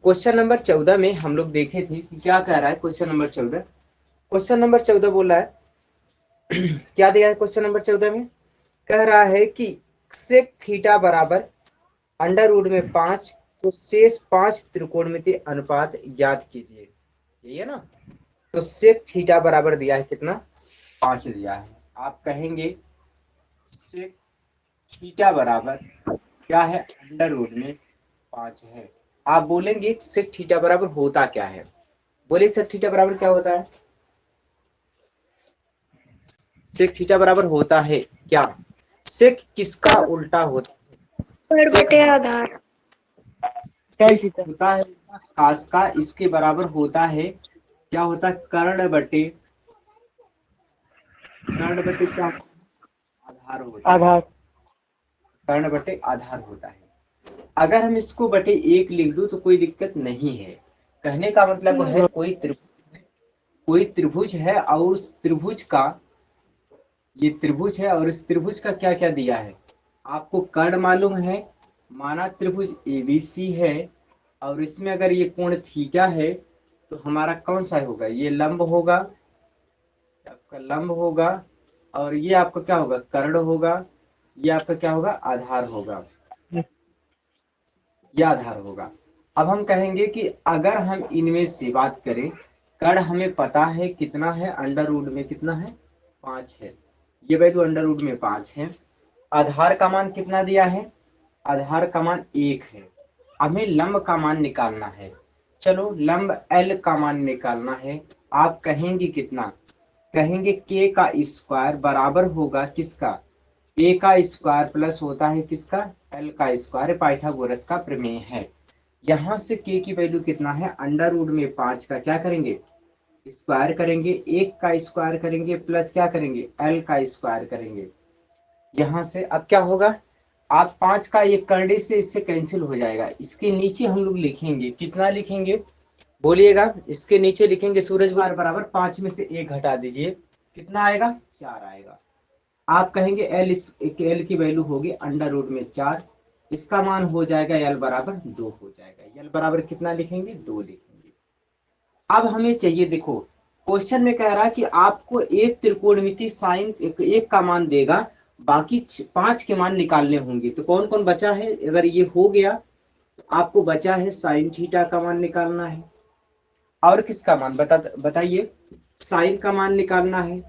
Question number 14 में हम लोग देखे थे कि क्या कह रहा है क्वेश्चन नंबर 14 बोल रहा है क्या दिया है क्वेश्चन नंबर 14 में? कह रहा है कि सेक थीटा बराबर अंडर रूट में 5, तो शेष 5 त्रिकोणमितीय अनुपात ज्ञात कीजिए। यही है ना? तो सेक थीटा बराबर दिया है कितना? 5 दिया है। आप कहेंगे सेक थीटा बराबर क्या है? अंडर रूट में 5 है। आप बोलेंगे सेक थीटा बराबर होता क्या है? बोलिए सेक थीटा बराबर क्या होता है? सेक थीटा बराबर होता है क्या? सेक किसका उल्टा होता है? सेक बटे आधार सेक होता है कास का, इसके बराबर होता है क्या? होता है कर्ण बटे क्या? आधार होता है। आधार कर्ण बटे आधार होता है। अगर हम इसको बटे 1 लिख दूं तो कोई दिक्कत नहीं है। कहने का मतलब है कोई त्रिभुज है और उस त्रिभुज का, ये त्रिभुज है और इस त्रिभुज का क्या क्या दिया है आपको? कर्ण मालूम है। माना त्रिभुज एबीसी है और इसमें अगर ये कोण थीटा है तो हमारा कौन सा होगा? ये लंब होगा, आपका लंब होगा। और ये आपका क्या होगा? कर्ण होगा। ये आपका क्या होगा? आधार होगा। ये आधार होगा। अब हम कहेंगे कि अगर हम इनमें से बात करें, कर्ण हमें पता है कितना है? अंडर रूट में कितना है? 5 है। ये वैल्यू अंडर रूट में 5 है। आधार का मान कितना दिया है? आधार का मान 1 है। हमें लंब का मान निकालना है। चलो लंब L का मान निकालना है। आप कहेंगे कितना? कहेंगे k का स्क्वायर बराबर होगा किसका? a का स्क्वायर प्लस होता है किसका? L का स्क्वायर। पाइथागोरस का प्रमेय है। यहाँ से k की वैल्यू कितना है? अंडर रूट में 5 का क्या करेंगे? स्क्वायर करेंगे। 1 का स्क्वायर करेंगे प्लस क्या करेंगे? L का स्क्वायर करेंगे। यहाँ से अब क्या होगा? आप 5 का ये करने से इससे कैंसिल हो जाएगा। इसके नीचे हम लोग लिखेंगे, कितना लिखेंगे बोलिएगा? इसके नीचे लिखेंगे सूरज बार बराबर 5 में से 1 घटा दीजिए, कितना आएगा? 4 आएगा। आप कहेंगे एल की वैल्यू होगी अंडर रूट में 4, इसका मान हो जाएगा एल बराबर 2 हो जाएगा। एल बराबर कितना लिखेंगे? 2 लिखेंगे। अब हमें चाहिए, देखो क्वेश्चन में कह रहा है कि आपको एक त्रिकोणमिति साइन एक का मान देगा, बाकी 5 के मान निकालने होंगे। तो कौन कौन बचा है? अगर ये हो गया तो आपको बचा है साइन थीटा का मान निकालना है। और किसका मान बताइए? साइन का मान निकालना है,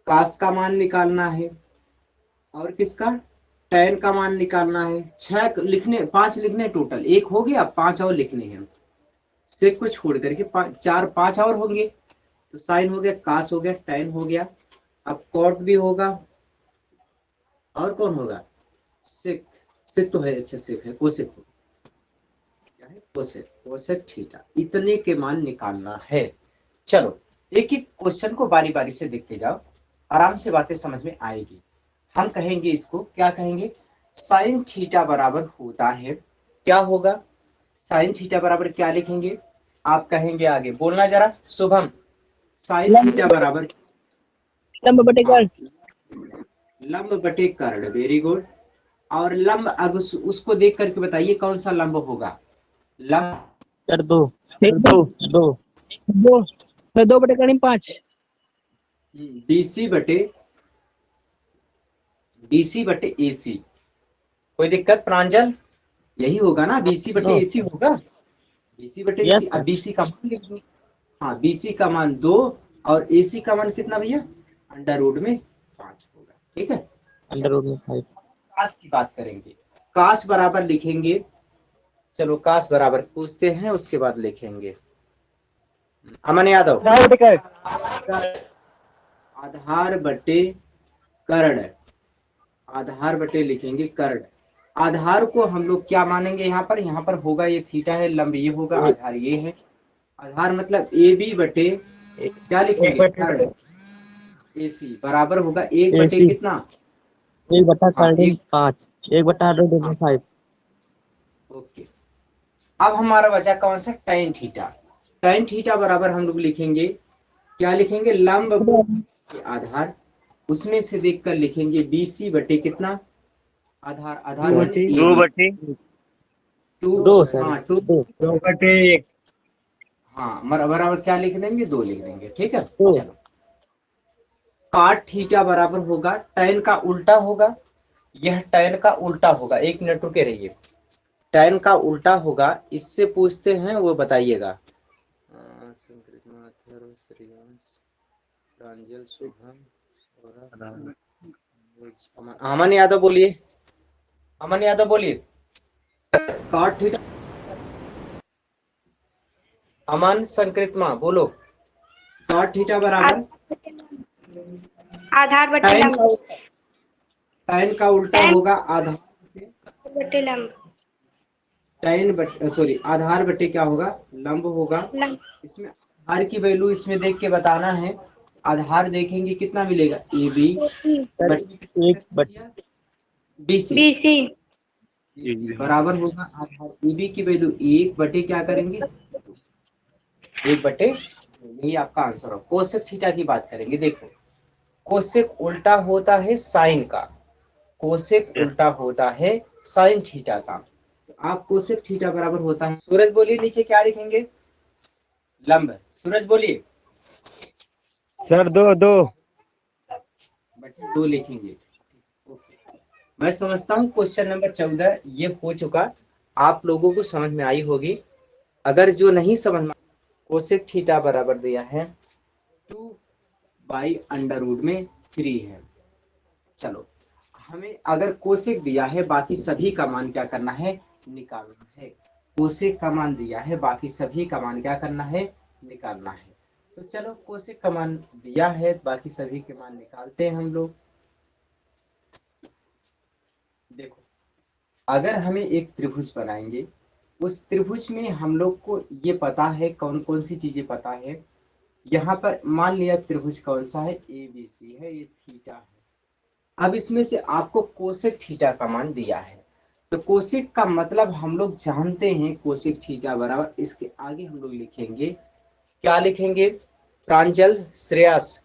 कास का मान निकालना है, और किसका? टैन का मान निकालना है। 6 लिखने, 5 लिखने टोटल, एक हो गया, 5 और लिखने हैं सेक को छोड़ करके। 5 और होंगे। तो साइन हो गया, कास हो गया, टैन हो गया, अब कॉट भी होगा, और कौन होगा? सेक। सेक तो है, अच्छा सेक है, कोसेक होगा। क्या है? कोसेक। Cosec theta. इतने के मान निकालना है। चलो एक एक क्वेश्चन को बारी बारी से देखते जाओ, आराम से बातें समझ में आएगी। हम कहेंगे इसको, क्या कहेंगे? साइन थीटा बराबर होता है, क्या होगा? साइन थीटा बराबर क्या लिखेंगे? आप कहेंगे आगे बोलना जरा शुभम। साइन थीटा बराबर, लंब बटे हाँ, कर्ण लंब बटे कर्ण। Very good. और लंब अगर उसको देख करके बताइए कौन सा लंब होगा? लंब कर दो दो दो दो 2 बटे कर्ण 5 बीसी बटे एसी। कोई दिक्कत प्रांजल? यही होगा ना, बीसी बटे दो एसी होगा। बीसी बटे एसी। यस अब सर बीसी का मान लिख दो। हाँ, बीसी का मान 2 और एसी का मान कितना भैया? अंडर रूट में 5 होगा। ठीक है। अंडर चलो रूट में 5 काश की बात करेंगे। काश बराबर लिखेंगे। चलो काश बराबर पूछते हैं, उसके बाद लिखेंगे। अमन यादव, आधार बटे कर्ण। आधार बटे लिखेंगे कर्ण। आधार को हम लोग क्या मानेंगे? यहाँ पर होगा ये थीटा है, लंब ये होगा, आधार ये है। आधार मतलब ए बी बटे क्या एक लिखेंगे? बटे कर्ण। एसी बराबर होगा 1 बटे एसी कितना? 1 बटा हाँ कर्ण एक। 5 1 बटा अंडर रूट हाँ में 5 ओके। अब हमारा बचा कौन सा? tan theta. tan थीटा बराबर हम लोग लिखेंगे, क्या लिखेंगे? लंब के आधार, उसमें से देखकर लिखेंगे बीसी बटे कितना? आधार। आधार माने ए दो बी। बटे टू, दो सर हाँ टू, दो 2/1। हाँ बराबर क्या लिख देंगे, 2 लिख देंगे, ठीक है। दो चलो, काट थीटा बराबर होगा, tan का उल्टा होगा, यह tan का उल्टा होगा, 1 मिनट रुके रहिए, tan का उल्टा होगा, इससे पूछते हैं वो बताइएगा। श्रेयांश, प्रांजल, सोहम, सौरभ, अमन यादव बोलिए, अमन यादव बोलिए, काट थीटा, अमन संकृतमा बोलो, काट थीटा बराबर आधार बटे tan लंब। का, tan का उल्टा tan होगा आधार, बटे लंब। tan बटे सॉरी आधार बटे क्या होगा, लंब होगा। लंब इसमें आधार की वैल्यू इसमें देख के बताना है, आधार देखेंगे कितना मिलेगा, ए बी सर एक बट बी सी, BC बराबर होगा आधार ए बी की वैल्यू 1 बटे क्या करेंगे, 1 बटे, यही आपका आंसर हो। कोसेक थीटा की बात करेंगे, देखो कोसेक उल्टा होता है साइन का, कोसेक उल्टा होता है साइन थीटा का, तो आप कोसेक थीटा बराबर होता है, सूरज बोलिए नीचे क्या लिखेंगे, लंब, सूरज बोलिए, सर 2 बटे 2 लिखेंगे। ओके, मैं समझता हूँ क्वेश्चन नंबर 14 ये हो चुका, आप लोगों को समझ में आई होगी। अगर जो नहीं समझ में, कोसेक थीटा बराबर दिया है 2/√3 है। चलो, हमें अगर कोसेक दिया है, बाकी सभी का मान क्या करना है, निकालना है। कोसेक का मान दिया है, बाकी सभी का मान क्या करना है, निकालना है। तो चलो कोसेक का मान दिया है, बाकी सभी के मान निकालते हैं हम लोग। देखो, अगर हमें एक त्रिभुज बनाएंगे, उस त्रिभुज में हम लोग को ये पता है, कौन कौन सी चीजें पता है। यहाँ पर मान लिया त्रिभुज कौन सा है, ए बी सी है, ये थीटा है। अब इसमें से आपको कोसेक थीटा का मान दिया है, तो कोसेक का मतलब हम लोग जानते हैं, कोसेक थीटा बराबर, इसके आगे हम लोग लिखेंगे, क्या लिखेंगे, प्रांजल, श्रेयस,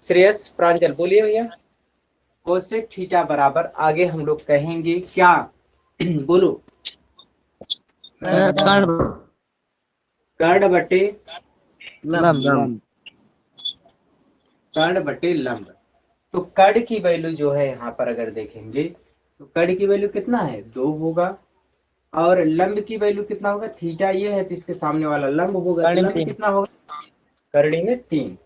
श्रेयस प्रांजल बोलिए भैया, कोसेक थीटा बराबर आगे हम लोग कहेंगे क्या, बोलो, कर्ण कर्ण बटे, लंब कर्ण बटे लंब। तो कर्ण की वैल्यू जो है यहाँ पर अगर देखेंगे, तो कर्ण की वैल्यू कितना है, 2 होगा, और लंब की वैल्यू कितना होगा, थीटा ये है तो इसके सामने वाला लंब होगा, तो कर्ण लंब 3 कितना होगा, करड़ी में 3,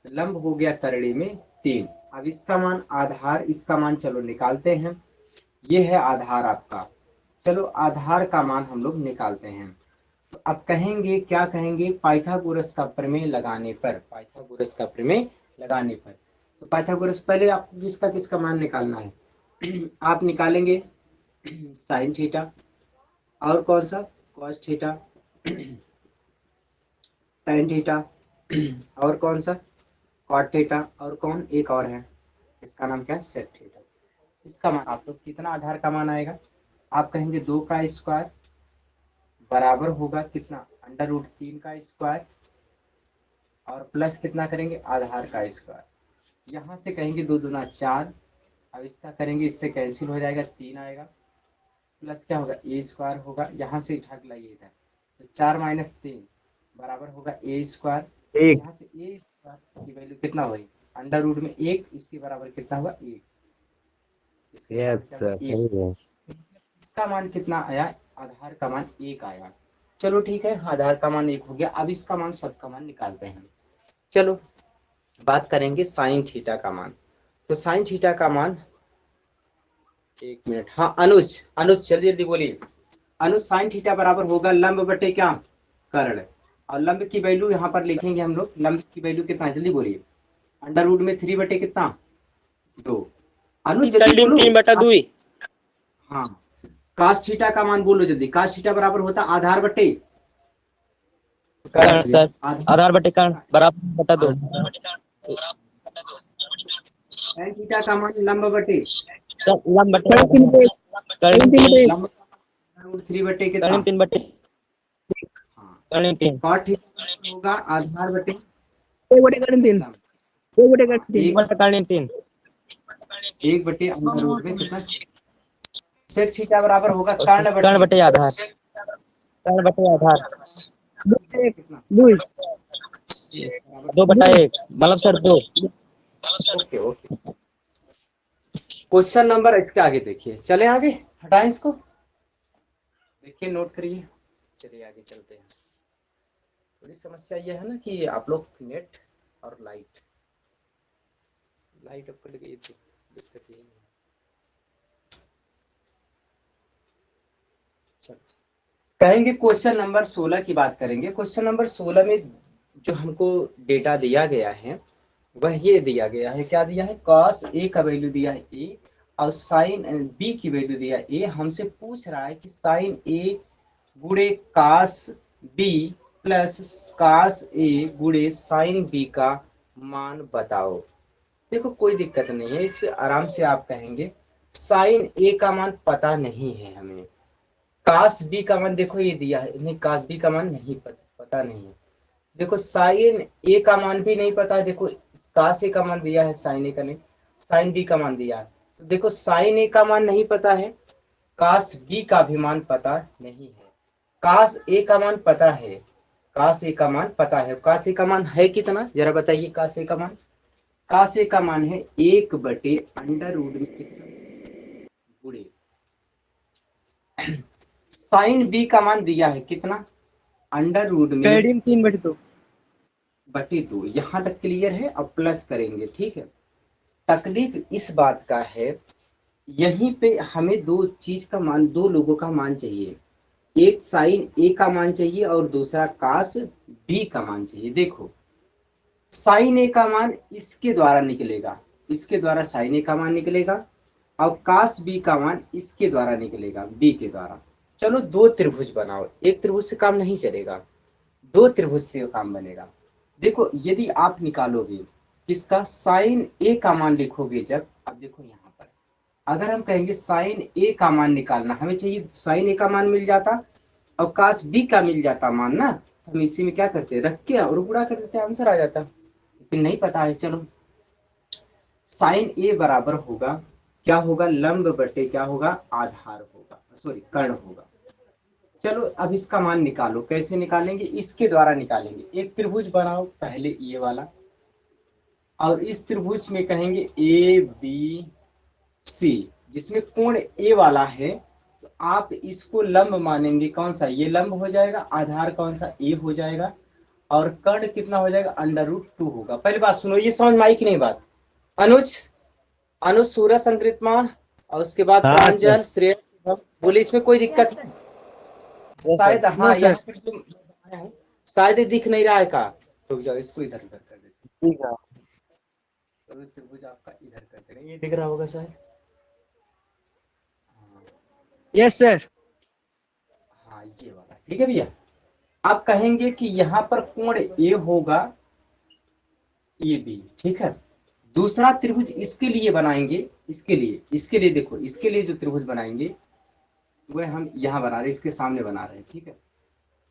लंब हो गया करड़ी में 3। अब इसका मान आधार, इसका मान चलो निकालते हैं, ये है आधार आपका, चलो आधार का मान हम लोग निकालते हैं। तो अब कहेंगे क्या कहेंगे, पाइथागोरस का प्रमेय लगाने पर, पाइथागोरस का प्रमेय लगाने पर, तो पाइथागोरस पहले आपको किसका किसका मान निकालना है, आप निकालेंगे साइन थीटा, और कौन सा, कॉस थीटा, टैन थीटा, और कौन सा, कॉट थीटा, और कौन, एक और है, इसका नाम क्या है, सेक थीटा। इसका मान आप लोग कितना आधार का मान आएगा, आप कहेंगे 2 का स्क्वायर बराबर होगा कितना, √3 का स्क्वायर, और प्लस कितना करेंगे, आधार का स्क्वायर, यहाँ से कहेंगे 2 दूना 4, अब इसका करेंगे, इससे कैंसिल हो जाएगा, 3 आएगा, प्लस क्या होगा, ए स्क्वायर होगा, यहाँ से उठा के लाइए इधर, तो 4 - 3 बराबर होगा ए स्क्वायर, 1 यहाँ से ए स्क्वायर की वैल्यू कितना होगी, √1, इसके बराबर कितना हुआ, 1, इसके बराबर यस क्या हुआ, सर 1। सही है। इसका मान कितना आया, आधार का मान 1 आया। चलो ठीक है, आधार का मान 1 हो गया, अब इसका मान, सबका मान निकालते हैं। चलो बात करेंगे साइन थीटा का मान, तो साइन थीटा का मान, 1 मिनट, हाँ अनुज, अनुज जल्दी जल्दी बोलिए, अनुज साइन थीटा बराबर होगा लंब बटे क्या, कर्ण, और लंब की वैल्यू यहाँ पर लिखेंगे हम लोग, लंब की वैल्यू कितना है, जल्दी बोलिए, √3 बटे कितना, 2, अनुज जल्दी बोलो, 3/2। हाँ, कास थीटा का मान बोलो जल्दी, कास थीटा बराबर होता आधार बटे कर्ण सर आधार, आधार बटे कर्ण बराबर बटा 2 tan थीटा का मान लंब बटे, सर लंब बटे कर्ण लंब √3 बटे कितना, कर्ण 3 बटे हाँ, कर्ण 3 cot थीटा होगा आधार बटे 1/3 लंब, 1/3 एक बटे कर्ण 3 1 बटे √में कितना, सेक थीटा बराबर होगा कर्ण कर्ण बटे आधार। कितना? कर्ण बटे आधार। कितना? 2 2 बटा 1 मतलब sir 2। Okay okay. Question number इसके आगे देखिए, चले आगे, हटाएं इसको, देखिए नोट करिए, चलिए आगे चलते हैं। थोड़ी समस्या ये है ना कि आप लोग नेट और लाइट अब कट गई थी, दिक्कत यही है। चलो कहेंगे क्वेश्चन नंबर 16 की बात करेंगे। क्वेश्चन नंबर 16 में जो हमको डेटा दिया गया है वह ये दिया गया है, क्या दिया है, cos A का वैल्यू दिया है A और sin B की वैल्यू दिया है A। हमसे पूछ रहा है कि sin A गुणे cos B plus cos A गुणे sin B का मान बताओ। देखो कोई दिक्कत नहीं है, इस पे आराम से आप कहेंगे sin A का मान पता नहीं है हमें, cos B का मान देखो ये दिया है, नहीं cos B का मान नहीं पता नहीं है। देखो साइन ए का मान भी नहीं पता है, देखो cos ए का मान दिया है, साइन ए का नहीं, साइन बी का मान दिया है। तो देखो साइन ए का मान नहीं पता है, cos बी का भी मान पता नहीं है, cos ए का मान पता है, cos ए का मान पता है। cos ए का मान है कितना, जरा बताइए, cos ए का मान, cos ए का मान है 1/√, गुणे साइन बी का मान दिया है कितना, √, 3/2। यहाँ तक क्लियर है, अब प्लस करेंगे, ठीक है। तकलीफ इस बात का है, यहीं पे हमें दो चीज का मान, दो लोगों का मान चाहिए, एक साइन ए का मान चाहिए और दूसरा cos बी का मान चाहिए। देखो साइन ए का मान इसके द्वारा निकलेगा, इसके द्वारा साइन ए का मान निकलेगा, और cos बी का मान इसके द्वारा निकलेगा, बी के द्वारा। चलो दो त्रिभुज बनाओ, एक त्रिभुज से काम नहीं चलेगा, दो त्रिभुज से काम बनेगा। देखो यदि आप निकालोगे किसका, साइन ए का मान लिखोगे जब, अब देखो यहाँ पर अगर हम कहेंगे साइन ए का मान निकालना, हमें चाहिए साइन ए का मान मिल जाता और cos बी का मिल जाता मान ना, तो हम इसी में क्या करते, रख के और गुणा कर देते, आंसर आ जाता। लेकिन नहीं पता है, चलो साइन ए बराबर होगा, क्या होगा, लंब बटे क्या होगा, आधार होगा, सॉरी कर्ण होगा। चलो अब इसका मान निकालो, कैसे निकालेंगे, इसके द्वारा निकालेंगे। एक त्रिभुज बनाओ पहले ये वाला, और इस त्रिभुज में कहेंगे ए बी सी, जिसमें कोण ए वाला है, तो आप इसको लंब मानेंगे, कौन सा, ये लंब हो जाएगा, आधार कौन सा, ए हो जाएगा, और कर्ण कितना हो जाएगा, √2 होगा। पहली बात सुनो, ये समझ में आई कि नहीं बात, अनुज, अनुज, सूरज, संकृतमा, और उसके बाद हाँ, प्रांजल, श्रेय, बोले इसमें कोई दिक्कत है शायद, हाँ यहाँ पर जो बनाया हूँ शायद दिख नहीं रहा है का, रुक जाओ इसको इधर उधर कर देते, ठीक है। तो त्रिभुज आपका इधर कर दे रहे हैं, ये दिख रहा होगा शायद, यस सर। हाँ ये वाला, ठीक है भैया। आप कहेंगे कि यहाँ पर कोण ए होगा, ए बी, ठीक है। दूसरा त्रिभुज इसके लिए बनाएंगे, इसके लिए देखो, इसके लिए जो त्रिभुज बनाएंगे वह हम यहाँ बना रहे हैं, इसके सामने बना रहे हैं, ठीक है।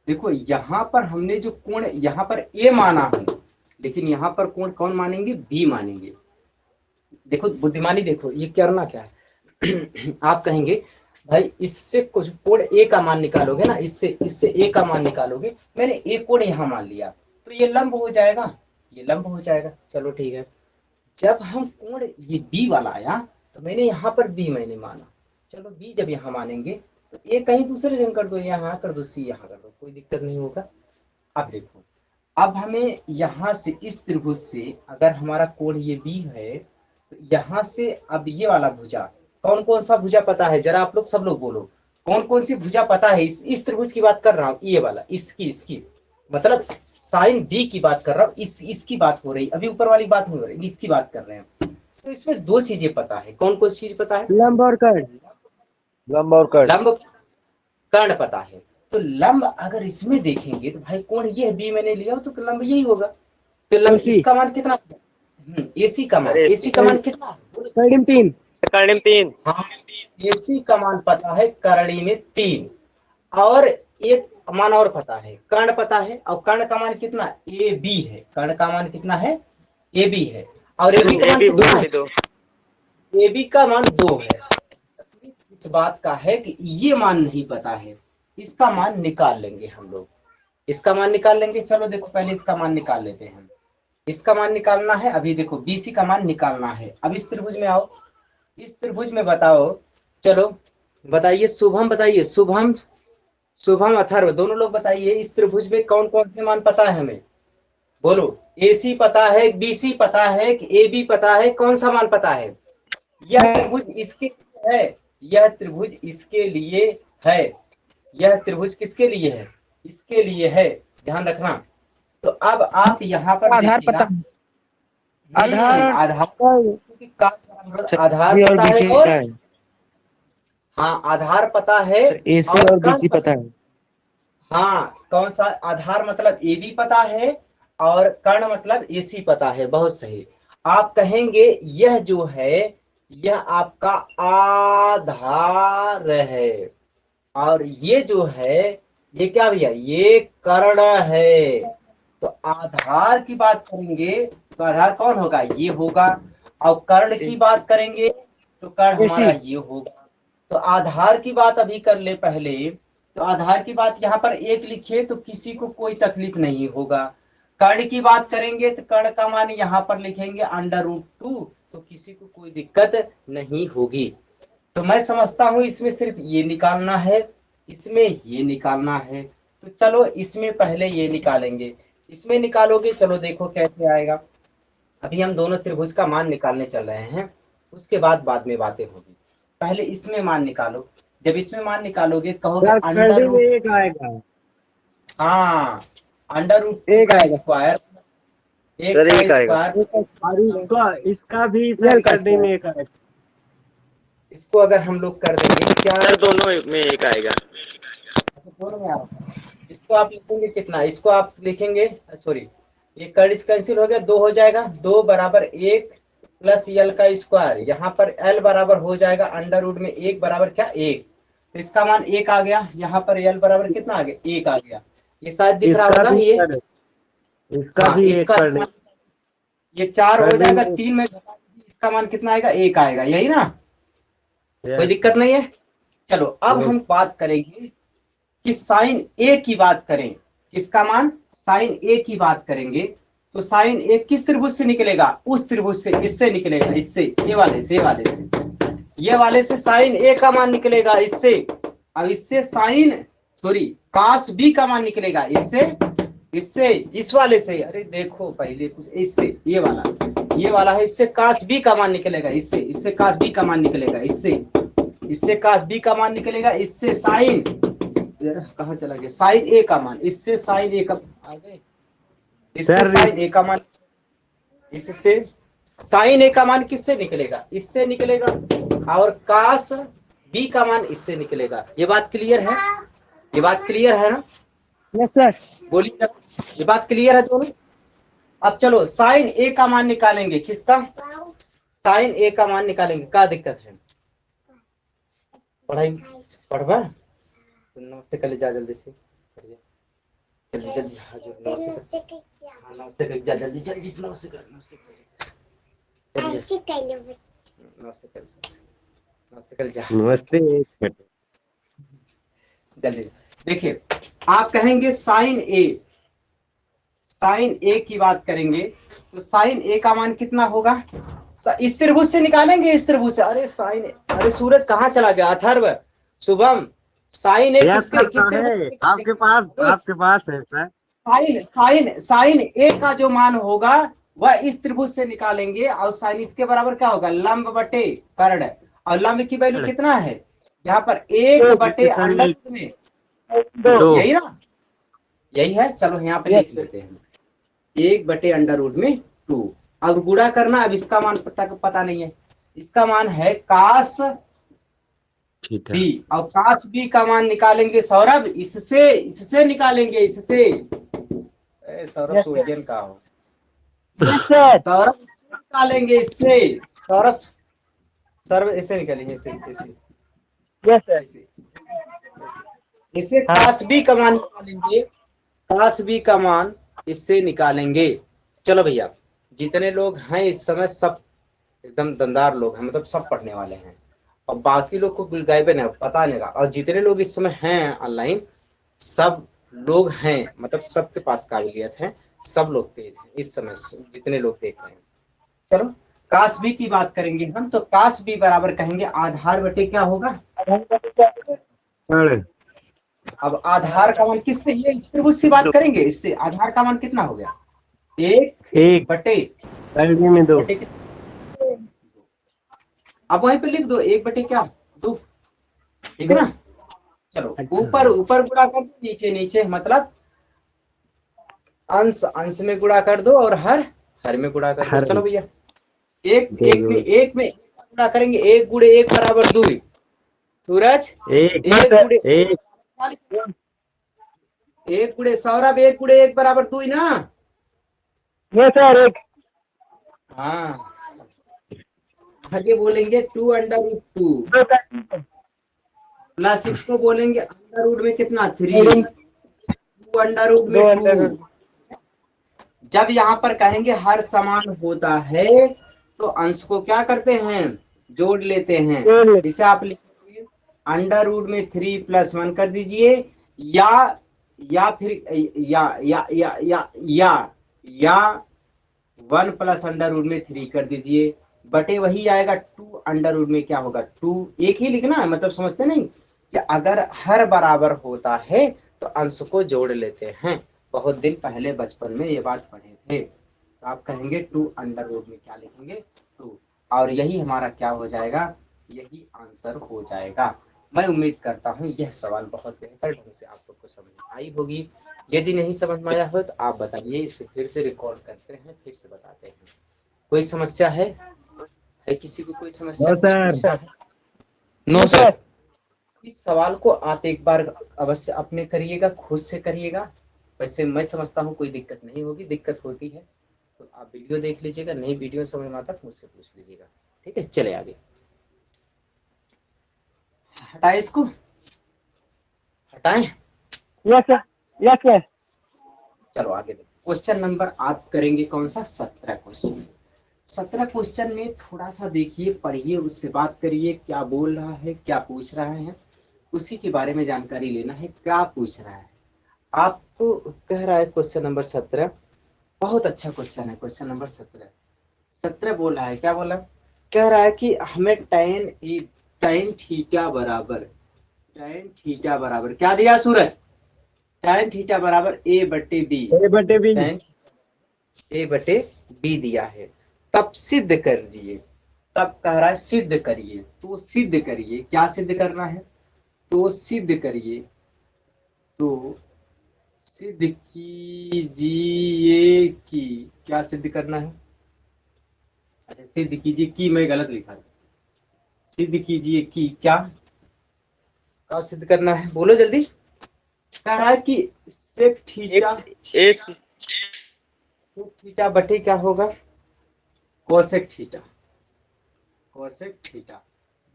देखो यहाँ पर हमने जो कोण यहाँ पर ए माना है, लेकिन यहाँ पर कोण कौन मानेंगे, बी मानेंगे। देखो बुद्धिमानी, देखो ये करना क्या है आप कहेंगे भाई इससे कुछ कोण ए का मान निकालोगे ना, इससे ए का मान निकालोगे, मैंने ए कोण यहाँ मान लिया तो ये लंब हो जाएगा, ये लंब हो जाएगा। चलो ठीक है, जब हम कोण ये बी वाला आया तो मैंने यहाँ पर बी मैंने माना, चलो बी जब यहाँ मानेंगे तो ए कहीं दूसरे जगह कर दो, यहाँ कर दो, सी यहाँ कर दो, कोई दिक्कत नहीं होगा। अब देखो, अब हमें यहाँ से इस त्रिभुज से अगर हमारा कोण ये बी है, तो यहाँ से अब ये वाला भुजा, कौन कौन सा भुजा पता है, जरा आप लोग सब लोग बोलो, कौन कौन सी भुजा पता है, इस त्रिभुज की बात कर रहा हूँ, ये वाला, इसकी मतलब साइन बी की बात कर रहा हूँ, इसकी बात हो रही, अभी ऊपर वाली बात नहीं हो रही, इसकी बात कर रहे हैं। तो इसमें दो चीजें पता है, कौन कौन सी चीज पता है, लंब और कर्ण। लंब और कर्ण। लंब कर्ण पता है। तो लंब अगर इसमें देखेंगे तो भाई कोण ये बी मैंने लिया तो लंब यही होगा, तो लंब AC इसका मान कितना, एसी का मान, एसी का मान कितना, कर्णिम 3। कर्णिम 3। हाँ एसी का मान पता है, करणी में 3, और एक मान और पता है, कर्ण पता है, और कर्ण का मान कितना, ए बी है, कर्ण का मान कितना है, ए बी है, और ए बी का मान कितना है, ए बी का मान 2 है। इस बात का है कि ये मान नहीं पता है, इसका मान निकाल लेंगे हम लोग, इसका मान निकाल लेंगे। चलो देखो पहले इसका मान निकाल लेते हैं हम। इसका मान निकालना है, अभी देखो बीसी का मान निकालना है। अब इस त्रिभुज में आओ, इस त्रिभुज में बताओ, चलो बताइए शुभम, बताइए शुभम, शुभम अथर्व दोनों लोग बताइए, इस त्रिभुज में कौन कौन से मान पता है हमें? बोलो, AC पता है, BC पता है, AB पता है, कौन सा मान पता है? यह त्रिभुज इसके लिए है, यह त्रिभुज इसके लिए है, यह त्रिभुज किसके लिए है? इसके लिए है, ध्यान रखना। तो अब आप यहाँ पर आधार देखिएगा, पता, आधार आधार जी और पता है बीसी और पता है, हाँ आधार पता है AC और कर्ण BC पता है। हाँ कौन सा आधार मतलब AB पता है और कर्ण मतलब AC पता है, बहुत सही। आप कहेंगे यह जो है यह आपका आधार है और ये जो है ये क्या भैया, ये कर्ण है। तो आधार की बात करेंगे तो आधार कौन होगा? ये होगा। और कर्ण की बात करेंगे तो कर्ण हमारा ये होगा। तो आधार की बात अभी कर ले पहले, तो आधार की बात यहाँ पर एक लिखिए तो किसी को कोई तकलीफ नहीं होगा। कर्ण की बात करेंगे तो कर्ण का मान यहाँ पर लिखेंगे √2, तो किसी को कोई दिक्कत नहीं होगी। तो मैं समझता हूँ इसमें सिर्फ ये निकालना है, इसमें ये निकालना है। तो चलो इसमें पहले ये निकालेंगे, इसमें निकालोगे, चलो देखो कैसे आएगा। अभी हम दोनों त्रिभुज का मान निकालने चल रहे हैं, उसके बाद में बातें होगी। पहले इसमें मान निकालो, जब इसमें मान निकालोगे कहोगे अंडर रूट, एक आएगा, हाँ √2 एक का आएगा स्क्वायर, एक सर, का एक आएगा। स्क्वायर, इसका भी फिल करने में एक आएगा। इसको अगर हम लोग कर देंगे क्या, सर दोनों में एक आएगा। दोनों में आ, इसको आप लिखेंगे कितना, इसको आप लिखेंगे सॉरी, ये कर्ण कैंसिल हो गया, 2 हो जाएगा, 2 बराबर 1 प्लस यल का स्क्वायर, यहाँ पर l बराबर हो जाएगा √, में 1 बराबर क्या 1, तो इसका मान 1 आ गया। यहाँ पर l बराबर कितना आ गया, 1 आ गया। ये शायद दिख रहा होगा ये, इसका हाँ भी इसका करने, ये 4 हो कर जाएगा, देंगे। 3 में इसका मान कितना आएगा, 1 आएगा, यही ना, कोई दिक्कत नहीं है। चलो अब हम बात करेंगे कि साइन ए की बात करें, किसका मान, साइन ए की बात करेंगे। तो साइन ए किस त्रिभुज से निकलेगा, उस त्रिभुज से, इससे निकलेगा, इससे, ये वाले से, ये वाले से साइन ए का मान निकलेगा इससे। अब इससे साइन सॉरी कास बी का मान निकलेगा इससे, इससे, इस वाले से, अरे देखो पहले कुछ इससे, ये वाला है, इससे कास बी का मान निकलेगा इससे, इससे कास बी का मान निकलेगा इससे, इससे कास बी का मान निकलेगा इससे, साइन कहाँ चला गया, साइन ए का मान, इससे साइन ए का आ गए, इससे साइन ए का मान, इससे साइन ए का मान किससे निकलेगा, इससे निकलेगा, और कास बी का मान इससे निकलेगा। ये बात क्लियर है, ये बात क्लियर है ना? Yes sir. बोलिए, ये बात क्लियर है दोनों? अब चलो साइन ए का मान निकालेंगे, किसका, साइन ए का मान निकालेंगे, क्या दिक्कत है, पढ़ाई पढ़वा, नमस्ते कर ले, जा जल्दी से, जल्दी जल्दी, नमस्ते कर, हाँ नमस्ते कर, जा जल्दी जल्दी, नमस्ते कर, नमस्ते कर, नमस्ते कर, नमस्ते कर, जा नमस्ते। जल्दी। देखिए आप कहेंगे साइन ए की बात करेंगे तो साइन ए का मान कितना होगा, इस त्रिभुज से निकालेंगे, इस त्रिभुज से, अरे साइन, अरे सूरज कहाँ चला गया, अथर्व, शुभम, साइन ए किसके, किस त्रिभुज, आपके पास है सर। साइन ए का जो मान होगा वह इस त्रिभुज से निकालेंगे, और साइन इसके बराबर क्या होगा, लंब बटे कर्ण, और लंब की वैल्यू कितना है यहाँ पर, 1 बटे अंडर में 2, यही ना, यही है। चलो यहाँ पे लिख लेते हैं 1 बटे √, में 2। अब गुणा करना, अब इसका मान पता नहीं है, इसका मान है कास बी, और कास बी का मान निकालेंगे सौरभ, इससे निकालेंगे, इससे, सौरभ सूर्यन का हो, सौरभ निकालेंगे इससे, सौरभ इसे निकालेंगे, इसे कास बी का मान निकालेंगे, कास बी का मान इससे निकालेंगे। चलो भैया, जितने लोग हैं इस समय सब एकदम दमदार लोग हैं, मतलब सब पढ़ने वाले हैं, और बाकी लोग को गायब है पता नहीं लगा। और जितने लोग इस समय हैं ऑनलाइन, सब लोग हैं, मतलब सबके पास काबिलियत है, सब लोग तेज हैं इस समय जितने लोग देख रहे हैं। चलो काश बी की बात करेंगे हम, तो काश बी बराबर कहेंगे आधार बटे क्या होगा। अरे अब आधार का मान किससे, ये इस त्रिभुज से बात करेंगे, इससे आधार का मान कितना हो गया, एक एक बटे साइड में दो। बटे किस, अब वहीं पे लिख दो एक बटे क्या, दो, ठीक है ना। चलो ऊपर अच्छा ऊपर गुणा कर दो, नीचे नीचे, मतलब अंश अंश में गुणा कर दो और हर हर में गुणा कर दो। हर चलो भैया एक दो एक में दो एक में गुणा करेंगे, एक गुणे एक बराबर दो। सूरज एक एक गुणे एक एक गुणे, सौरभ एक गुणे एक बराबर दो ना। ये सर एक हाँ आगे बोलेंगे 2√2 प्लस इसको बोलेंगे अंडर रूट में कितना 3, 2√2 दो में अंडर 2। जब यहाँ पर कहेंगे हर समान होता है तो अंश को क्या करते हैं, जोड़ लेते हैं। जिसे आप लिखेंगे अंडर रूट में 3 + 1 कर दीजिए, या फिर या 1 + अंडर रूट में 3 कर दीजिए, बटे वही आएगा 2 अंडर रूट में क्या होगा 2। एक ही लिखना है, मतलब समझते नहीं कि अगर हर बराबर होता है तो अंश को जोड़ लेते हैं। बहुत दिन पहले बचपन में ये बात पढ़े थे। तो आप कहेंगे 2 अंडर रूट में क्या लिखेंगे 2, और यही हमारा क्या हो जाएगा, यही आंसर हो जाएगा। मैं उम्मीद करता हूँ यह सवाल बहुत बेहतर ढंग से आप लोग को समझ में आई होगी। यदि नहीं समझ में आया हो तो आप बताइए, इसे फिर से रिकॉर्ड करते हैं, फिर से बताते हैं। कोई समस्या है किसी को कोई समस्या, नो कुछ सर पूछना है। No sir. इस सवाल को आप एक बार अवश्य अपने करिएगा, खुद से करिएगा। वैसे मैं समझता हूँ कोई दिक्कत नहीं होगी, दिक्कत होती है तो आप वीडियो देख लीजिएगा, नहीं वीडियो समझ में आता तो मुझसे पूछ लीजिएगा। ठीक है चले आगे, हटाए इसको, हटाएं। यस सर यस सर चलो आगे देखो, क्वेश्चन नंबर आप करेंगे कौन सा 17 क्वेश्चन। 17 क्वेश्चन में थोड़ा सा देखिए, पढ़िए, उससे बात करिए, क्या बोल रहा है, क्या पूछ रहा है, उसी के बारे में जानकारी लेना है, क्या पूछ रहा है। आपको कह रहा है क्वेश्चन नंबर 17, बहुत अच्छा क्वेश्चन है क्वेश्चन नंबर 17। 17 बोल रहा है, क्या बोला, कह रहा है कि हमें tan थीटा बराबर क्या दिया सूरज, tan थीटा बराबर a/b, ए बटे भी tan a/b दिया है। तब सिद्ध कर दिए, तब कह रहा है सिद्ध करिए, तो सिद्ध करिए, क्या सिद्ध करना है, तो सिद्ध करिए, तो सिद्ध कीजिए कि, क्या सिद्ध करना है, अच्छा सिद्ध कीजिए कि, मैं गलत लिखा था, सिद्ध कीजिए कि क्या, कब सिद्ध करना है बोलो जल्दी। कह रहा है कि सेक थीटा, एक सेक थीटा बटे क्या होगा, कोसेक थीटा, कोसेक थीटा।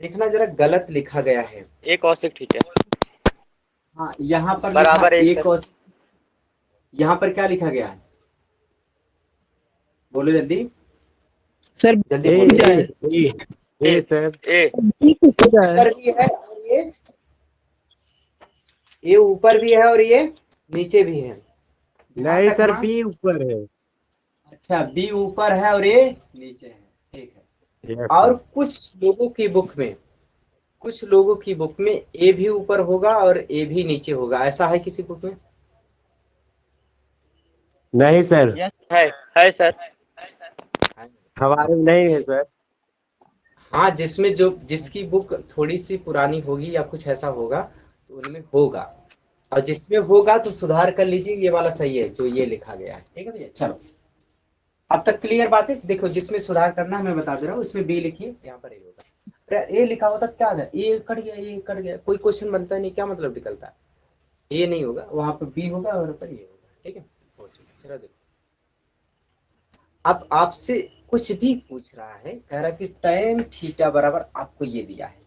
देखना जरा गलत लिखा गया है। एक कोसेक थीटा हाँ यहाँ पर लिखा बराबर एक एक, और यहाँ पर क्या लिखा गया है, बोलो जल्दी, सर जल्दी ए बोलो। ए सर ए ऊपर भी है और ये ऊपर भी है और ये नीचे भी है, ध्यान नहीं सर रखना। बी ऊपर है। अच्छा बी ऊपर है और ये नीचे है, ठीक है। यस और सर कुछ लोगों की बुक में ए भी ऊपर होगा और ए भी नीचे होगा, ऐसा है किसी बुक में, नहीं सर है सर। हमारे में नहीं है सर। हाँ जिसमें जो जिसकी बुक थोड़ी सी पुरानी होगी या कुछ ऐसा होगा तो उनमें होगा, और जिसमें होगा तो सुधार कर लीजिए, ये वाला सही है जो ये लिखा गया है, ठीक है भैया। चलो अब तक क्लियर बात है। देखो जिसमें सुधार करना है मैं बता दे रहा हूँ, उसमें बी लिखिए, यहाँ पर ए होगा, अरे ए लिखा होता क्या है, ए कट गया, ये कट गया, कोई क्वेश्चन बनता नहीं, क्या मतलब निकलता है, ए नहीं होगा, वहां पर बी होगा और ऊपर ये होगा, ठीक है। हो चुका, चलो देखो अब आपसे कुछ भी पूछ रहा है, कह रहा है कि tan थीटा बराबर आपको ये दिया है,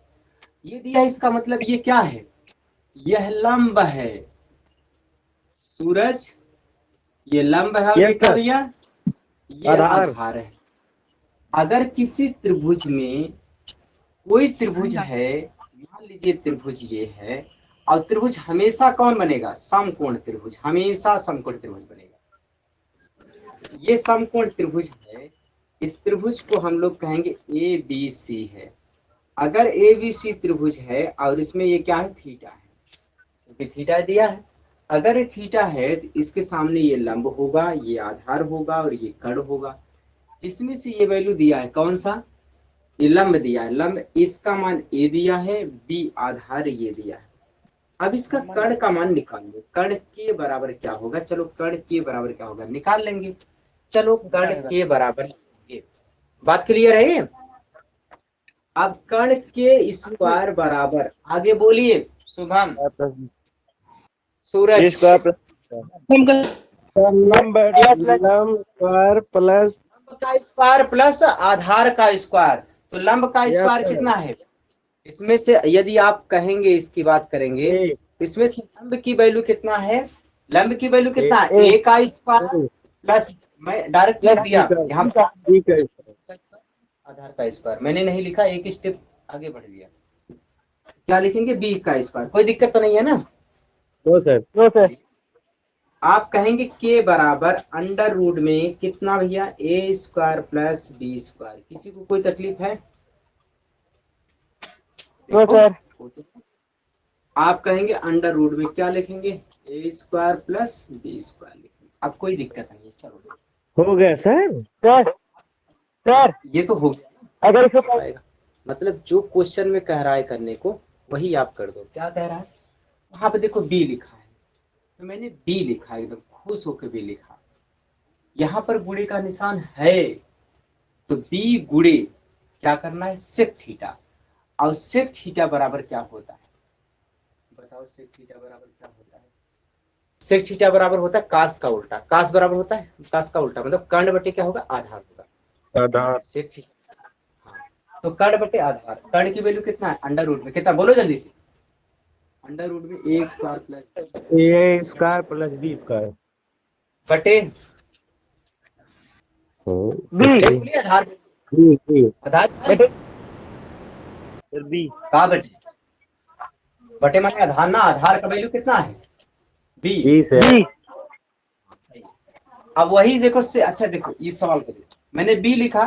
ये दिया, इसका मतलब ये क्या है, यह लंब है सूरज, ये लंब है और ये यस क्या सर भैया, ये आधार आधार है। अगर किसी त्रिभुज में कोई त्रिभुज है, मान लीजिए त्रिभुज ये है, और त्रिभुज हमेशा कौन बनेगा? समकोण त्रिभुज, हमेशा समकोण त्रिभुज बनेगा। ये समकोण त्रिभुज है, इस त्रिभुज को हम लोग कहेंगे ए बी सी है। अगर ए बी सी त्रिभुज है और इसमें ये क्या है? थीटा है, क्योंकि थीटा दिया है। अगर ये थीटा है तो इसके सामने ये लंब होगा, ये आधार होगा और ये कर्ण होगा। इसमें से ये वैल्यू दिया है, कौन सा? ये लंब दिया है, लंब इसका मान ए दिया है, बी आधार ये दिया है। अब इसका कर्ण का मान निकाल लो, कर्ण के बराबर क्या होगा? चलो कर्ण के बराबर क्या होगा निकाल लेंगे। चलो कर्ण के बराबर, बात क्लियर है ये? अब कर्ण के स्क्वायर बराबर, आगे बोलिए शुभम, सूरज, लंब स्क्वायर प्लस लंब का स्क्वायर प्लस आधार का स्क्वायर। तो लंब का स्क्वायर सर। कितना है? इसमें से यदि आप कहेंगे, इसकी बात करेंगे, इसमें से लंब की वैल्यू कितना है? लंब की वैल्यू कितना है? ए का स्क्वायर प्लस, मैं डायरेक्ट लिख दिया यहाँ आधार का स्क्वायर, मैंने नहीं लिखा, एक स्टेप आगे बढ़ दिया। क्या लिखेंगे? बी का स्क्वायर। कोई दिक्कत तो नहीं है ना? तो सर आप कहेंगे के बराबर अंडर रूट में कितना भैया? ए स्क्वायर प्लस बी स्क्वायर। किसी को कोई तकलीफ है? तो सर आप कहेंगे अंडर रूट में क्या लिखेंगे? ए स्क्वायर प्लस बी स्क्वायर लिखेंगे। अब कोई दिक्कत नहीं है, चलो हो गया सर ये तो हो गया। अगर इसको आएगा मतलब जो क्वेश्चन में कह रहा है करने को वही आप कर दो। क्या कह रहा है? वहां पे देखो बी लिखा है, तो मैंने बी लिखा, एकदम खुश होकर बी लिखा। यहाँ पर गुणे का निशान है, तो बी गुणे क्या करना है? Sec theta. और सेक थीटा बराबर क्या होता है? बताओ सेक थीटा बराबर क्या होता है? सेक थीटा बराबर होता है कास का उल्टा। कास बराबर होता है कास का उल्टा, मतलब कर्ण बटे क्या होगा? आधार होगा। आधार सेक थीटा, हाँ, तो कर्ण बटे आधार। कर्ण की वैल्यू कितना है? अंडर रूट में कितना? बोलो जल्दी से। अंडर रूट में ए स्क्वायर प्लस ए स्क्वायर प्लस बी स्क्वायर बटे बटे बोलिए आधार, आधार बटे बी का बटे, बटे माने आधार ना। आधार का वैल्यू कितना है? बी। बी सर सही। अब वही देखो से, अच्छा देखो इस सवाल को देखो, मैंने बी लिखा,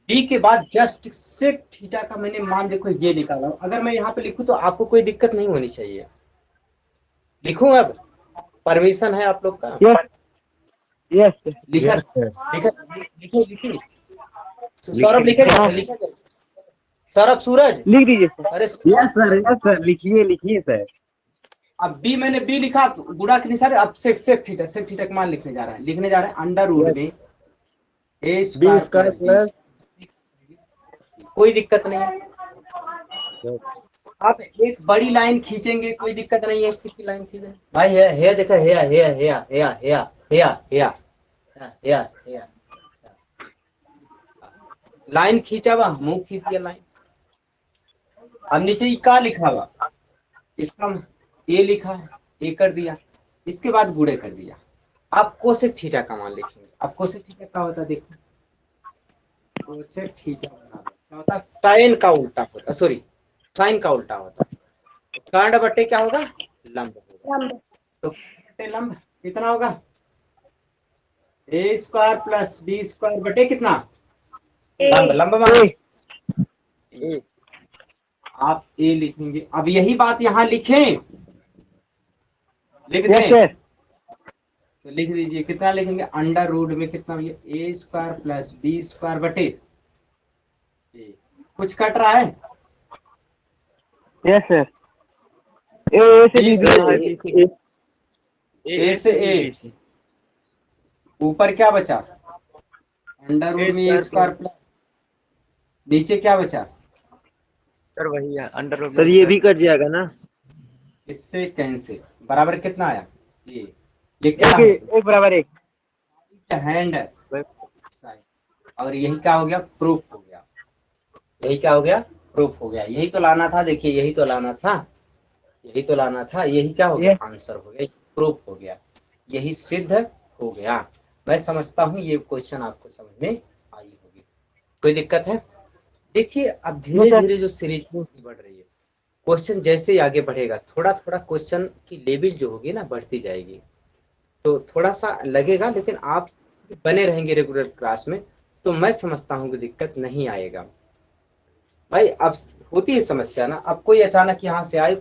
बी के बाद जस्ट सेक थीटा का मैंने मान देखो ये निकाला। अगर मैं यहाँ पे लिखूं तो आपको कोई दिक्कत नहीं होनी चाहिए। लिखूं? अब परमिशन है आप लोग का? यस लिखा लिखे लिखे सौरभ लिखे लिखे सौरभ, सूरज, लिख दीजिए अरे यस सर लिखिए सर अब बी, मैंने बी लिखा, गुणा के निशान। अब सेक थीटा का मान लिखने जा रहा है, अंडर रूट में A B square square plus plus कोई दिक्कत नहीं है। आप एक बड़ी लाइन खींचेंगे, कोई दिक्कत नहीं है, किसी लाइन खींचे भाई। है देखो, लाइन खींचा हुआ, मुंह खींच दिया लाइन। अब नीचे का लिखा हुआ, इसका ए लिखा है, ए कर दिया, इसके बाद गुणे कर दिया। आप कोसेक थीटा का मान लिखेंगे। अब कोसेक थीटा क्या होता है? देखो कोसेक थीटा क्या होता है? tan का उल्टा होता, सॉरी साइन का उल्टा होता है। तो कर्ण बटे क्या होगा? लंब होगा। लंब। तो बटे लंब कितना होगा? ए स्क्वायर प्लस बी स्क्वायर बटे कितना? लंब। लंब मान आप ए लिखेंगे। अब यही बात यहाँ लिखें, लिख दें तो लिख दीजिए। कितना लिखेंगे? अंडर रूट में कितना भैया? ए स्क्वायर प्लस बी स्क्वायर बटे ए। कुछ कट रहा है? यस सर ए से ए, ऊपर क्या बचा? अंडर रूट में ए स्क्वायर प्लस, नीचे क्या बचा? सर वही है अंडर रूट। सर ये भी कट जाएगा ना? इससे कैंसिल। बराबर कितना आया? ये क्या है? एक बराबर एक हैंड है, और यही क्या हो गया? प्रूफ हो गया। यही क्या हो गया? प्रूफ हो गया। यही तो लाना था, देखिए यही तो लाना था, यही तो लाना था। यही क्या हो गया? आंसर हो गया, प्रूफ हो गया, यही सिद्ध हो गया। मैं समझता हूँ ये क्वेश्चन आपको समझ में आई होगी। कोई दिक्कत है? देखिए अब धीरे धीरे जो सीरीज बढ़ रही है, क्वेश्चन जैसे ही आगे बढ़ेगा थोड़ा थोड़ा क्वेश्चन की लेवल जो होगी ना बढ़ती जाएगी, तो थोड़ा सा लगेगा, लेकिन आप बने रहेंगे रेगुलर क्लास में तो मैं समझता हूँ कि दिक्कत नहीं आएगा। भाई अब होती है समस्या ना, अब कोई अचानक यहाँ से आए